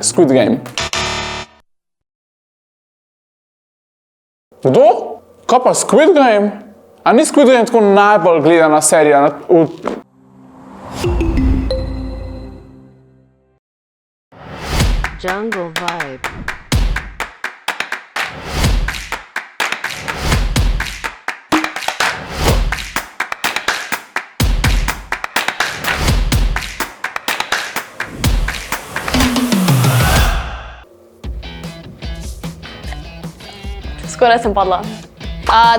Squid Game. Kdo? Kaj pa Squid Game? A ni Squid Game tako najbolj gledana serija v... Jungle Vajb. Skoraj sem padla.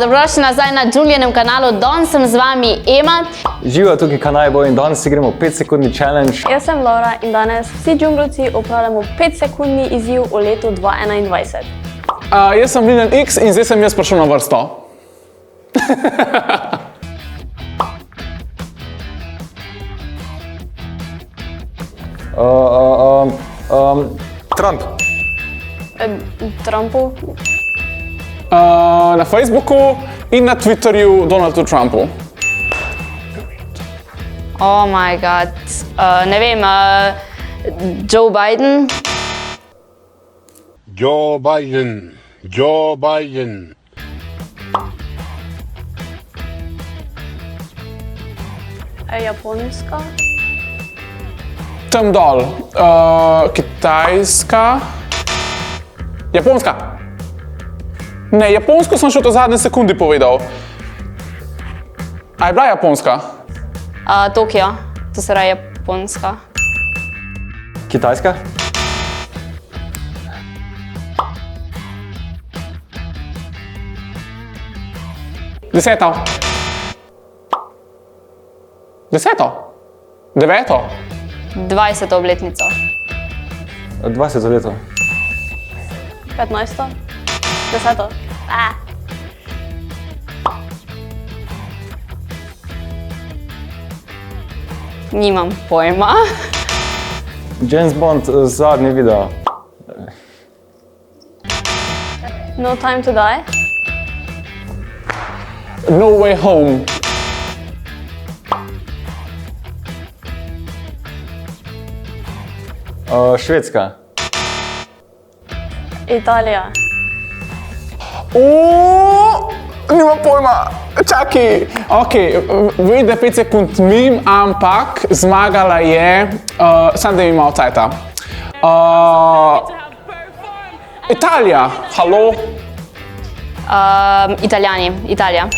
Dobrodošli nazaj na Joongleenem kanalu, danes sem z vami Ema. Živijo tukaj Kanajbo in danes si gremo 5-sekundni challenge. Jaz sem Laura in danes vsi džunglovci upravljamo 5-sekundni izziv v letu 2021. Jaz sem Linen X in zdaj sem jaz prišel na vrsto. Trump. Trumpu. Na Facebooku in na Twitterju Donaldu Trumpu. Oh my god, ne vem, Joe Biden. Joe Biden. Joe Biden. Japonska. Tam dol. Kitajska. Japonska. Ne, Japonsko sem še v zadnji sekundi povedal. A je bila Japonska? Tokio, to se pravi Japonska. Kitajska. Deseto. Deveto. 20. obletnico. 20 leto. 15. 10. Nimam pojma. James Bond, zadnji video. No Time to Die. No Way Home. Švedska. Italija. Nimam pojma. Čakaj. Ok, vem, da je 5 sekund mim, ampak zmagala je, samo da mi malo cajta. Italija. Halo? Italijani, Italija.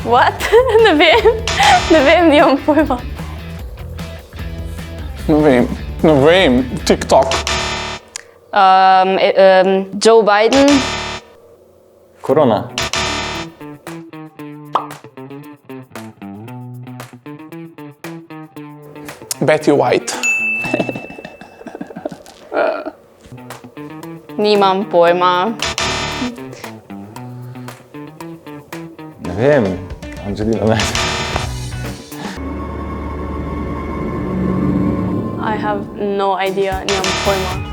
What? Ne vem, nimam pojma. Ne vem, TikTok. Joe Biden. Korona. Betty White. Nimam pojma. Ne vem, Angelina ne. I have no idea, nimam pojma.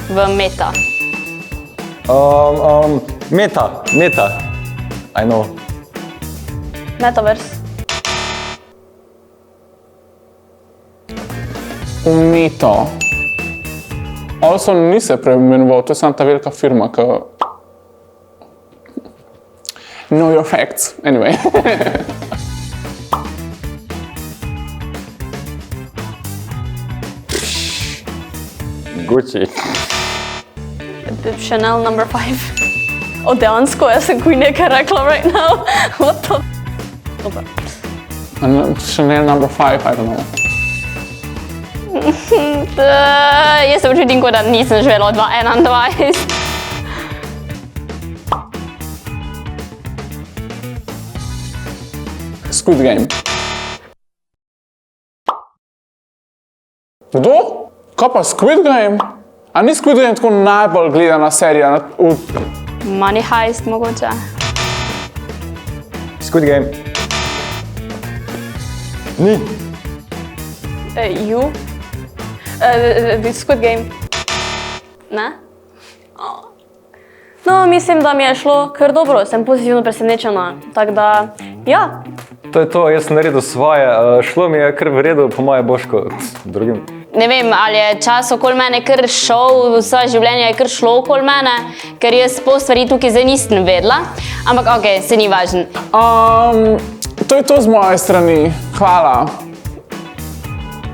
V Meta. Meta. I know. Metaverse. Umeto. Also ni se preimenoval, to je samo ta velika firma, ki... Know your facts, anyway. Gucci. Chanel No. 5. Dejansko, jaz sem kuj nekaj rekla right now. What the... Dobar. Chanel No. 5, I don't know. Jaz se počutim, kot da nisem živela od 2021. Squid Game. Kdo? Kaj pa Squid Game? A ni Squid Game tako najbolj gledana serija v... Money Heist mogoče. Squid Game. Ni. You? Squid Game. Ne? No, mislim, da mi je šlo kar dobro, sem pozitivno presenečena, tako da, ja. To je to, jaz sem naredil svoje, šlo mi je kar v redu, po moje boško drugim. Ne vem, ali je čas okoli mene kar šel, vse življenje je kar šlo okoli mene, ker jaz pol stvari tukaj zdaj nisem vedela, ampak okej, se ni važno. To je to z moje strani, hvala.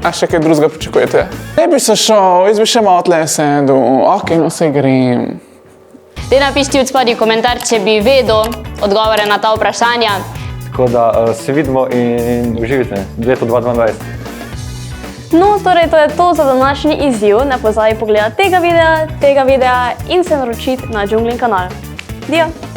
A še kaj drugega pričakujete? Ne bi se šel, jaz bi še malo tle sedel, okej, no se grem. Dej napišite v spodaj komentar, če bi vedel odgovore na ta vprašanja. Tako da se vidimo in uživite v letu 2022. No, torej to je to za današnji izziv. Ne pozabi pogledati tega videa in se naročiti na Joonglin kanal. Dio!